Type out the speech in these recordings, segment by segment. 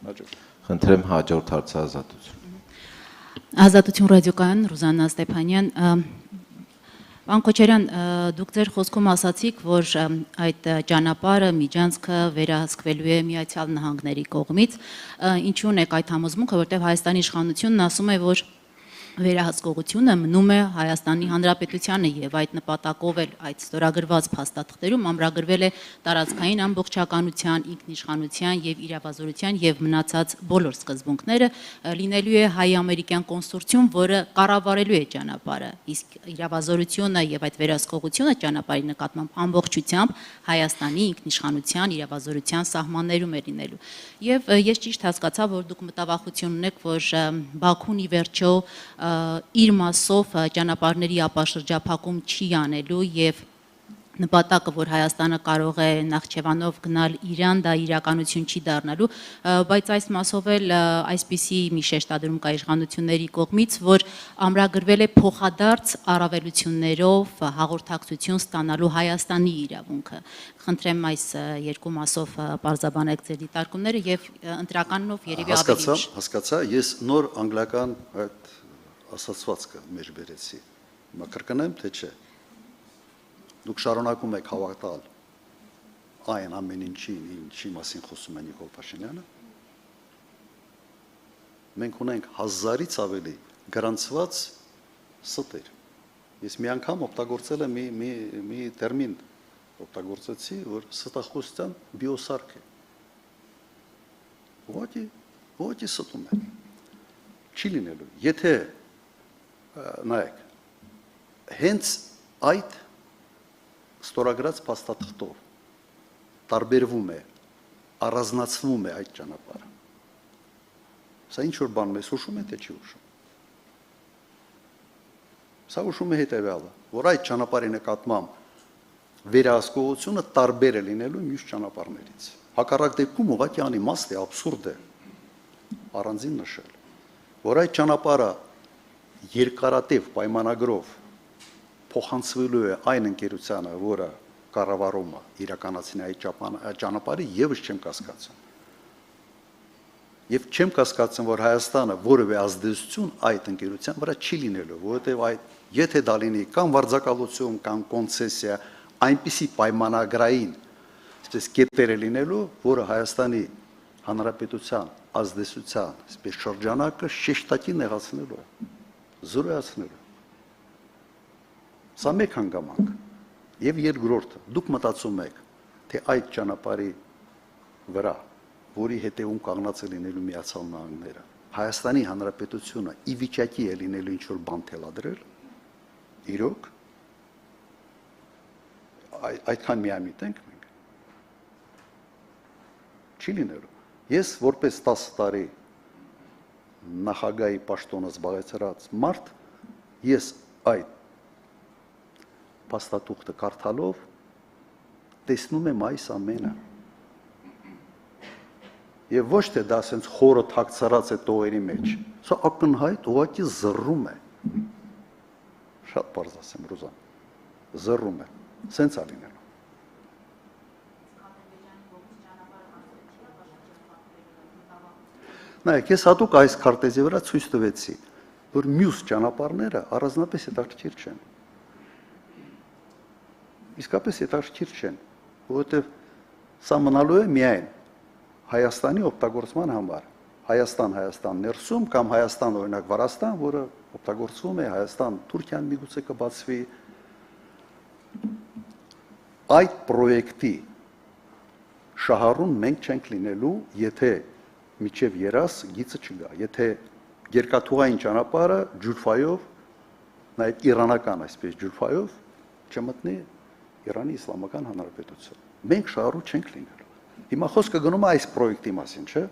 Խնդրեմ հաջորդ հարցը Ազատություն։ Ազատություն ռադիոկայան Ռուզաննա Ստեփանյան, Պարոն Քոչարյան, դուք ձեր խոսքում ասացիք, որ այդ ճանապարհը միջանցքը վերահսկվելու է Միացյալ Նահանգների կողմից, ինչու՞ն եք այդ համոզմունքը, որտեղ Հայաստանի իշխանությունն ասում է, որ վերահսկողությունը մնում է Հայաստանի Հանրապետությանը եւ այդ նպատակով էլ այդ ստորագրված փաստաթղթերում ամրագրվել է տարածքային ամբողջականության, ինքնիշխանության եւ իրավազորության եւ մնացած բոլոր սկզբունքները, լինելու է հայ-ամերիկյան կոնսորցիում, որը կառավարելու է ճանապարհը, իսկ իրավազորությունը եւ այդ վերահսկողությունը ճանապարհի նկատմամբ ամբողջությամբ Հայաստանի ինքնիշխանության, իրավազորության սահմաններում է լինելու։ Եվ ես ճիշտ հասկացա, որ դուք մտավախություն ունեք, որ Բաքուն ի վերջո իր մասով ճանապարհների ապաշրջափակում չի անելու եւ նպատակը, որ Հայաստանը կարող է Նախճեվանով գնալ Իրան, դա իրականություն չի դառնալու, բայց այս մասով էլ այսպիսի մի շեշտադրում կա իշխանությունների կողմից, որ ամրագրվել է փոխադարձ առավելություններով հաղորդակցություն ստանալու Հայաստանի իրավունքը։ Խնդրեմ այս երկու մասով պարզաբանեք ձեր դիտարկումները եւ ընտրականով երևի ավելի ուշ։ Հասկացա, ես նոր անգլիական այդ ասացվածքը մեր բերեցի։ Կրկնեմ, թե չէ։ Դուք շարունակում եք հավատալ այն ամեն ինչի մասին խոսում է Նիկոլ Փաշինյանը։ Մենք ունենք 1000-ից ավելի գրանցված ստեր։ Ես մի անգամ օգտագործել եմ մի տերմին օգտագործեցի, որ ստախոսության բիոսարք է։ Ո՞ղի ստում է։ Չի լինելու։ Եթե նայեք, հենց այդ ստորագրած փաստաթղթով տարբերվում է, առանձնացվում է այդ ճանապարհը։ Սա ինչ որ բան մեզ հուշում է, թե չի հուշում։ Սա հուշում է հետևյալը, որ այդ ճանապարհի նկատմամբ վերահսկողությունը տարբեր է լինելու մյուս ճանապարհներից։ Հակառակ դեպքում ուղղակի անիմաստ է, աբսուրդ է առանձին նշել, որ այդ ճանապարհը երկարատև պայմանագրով փոխանցվելու է այն ընկերությանը, որը կառավարումը իրականացնի այդ ճանապարհը, եւս չեմ կասկածում։ Եվ չեմ կասկածում, որ Հայաստանը որևէ ազդեցություն այդ ընկերության վրա չի լինելու, որովհետեւ այդ եթե դա լինի կամ վարձակալություն, կամ կոնցեսիա, այնպիսի պայմանագրային, այսպես կետեր է լինելու, որը Հայաստանի Հանրապետության ազդեցության, այսպես շրջանակը շեշտակի նեղացնելու է, զրոյացնելու։ Սա մեկ հանգամանք։ Եվ երկրորդը, դուք մտածում եք, թե այդ ճանապարհի վրա, որի հետևում կանգնած է լինելու Միացյալ Նահանգները, Հայաստանի Հանրապետությունը ի վիճակի է լինելու ինչ-որ բան թելադրել, իրոք, այդքան միամիտ ենք մենք, չի լինելու։ Ես որպես 10 տարի նախագահի պաշտոնը զբաղեցրած մարդ, ես այդ փաստաթուղթը կարդալով տեսնում եմ այս ամենը։ Եվ ոչ թե դա ասենց խորը թաքցրած է տողերի մեջ, սա ակնհայտ ուղղակի զռում է։ Շատ պարզ ասեմ, Ռուզան, զռում է, սենց է լինելու։ Նայեք, ես հատուկ այս քարտեզի վրա ցույց տվեցի, որ մյուս ճանապարհները առանձնապես հետաքրքիր չեն։ Իսկապես հետաքրքիր չեն, որովհետև սա մնալու է միայն Հայաստանի օգտագործման համար։ Հայաստան ներսում կամ Հայաստան օրինակ Վրաստան, որը օգտագործվում է, Հայաստան Թուրքիան միգուցե կբացվի։ Այդ պրոյեկտի շահառուն մենք չենք լինելու, եթե միջև երաս գիծը չգա, եթե երկաթուղային ճանապարհը ջուրֆայով, նաև իրանական այսպես ջուրֆայով չմտնի Իրանի Իսլամական Հանրապետություն։ Մենք շահառու չենք լինելու։ Հիմա խոսքը գնում է այս պրոյեկտի մասին, չէ՞։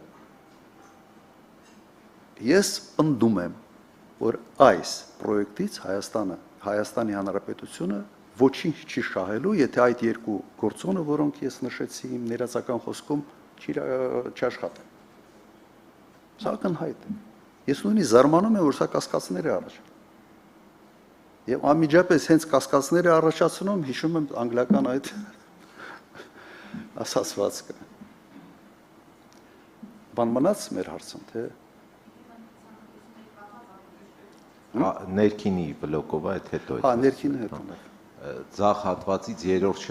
Ես պնդում եմ, որ այս պրոյեկտից Հայաստանի Հանրապետությունը ոչինչ չի շահելու, եթե այդ երկու գործոնը, որոնք ես նշեցի իմ ներածական խոսքում, չաշխատեն։ Սա ակնհայտ է։ Ես նույնիսկ զարմանում եմ, որ սա կասկածներ է առաջ։ Եվ անմիջապես հենց կասկածներ է առաջացնում, հիշում եմ անգլիական այդ ասացվածքը։ Բան մնաց մեր հարցում, թե Ներքինի բլոկով այդ հետո հա ներքինը հետո։ Ձախ հատվածից երրորդ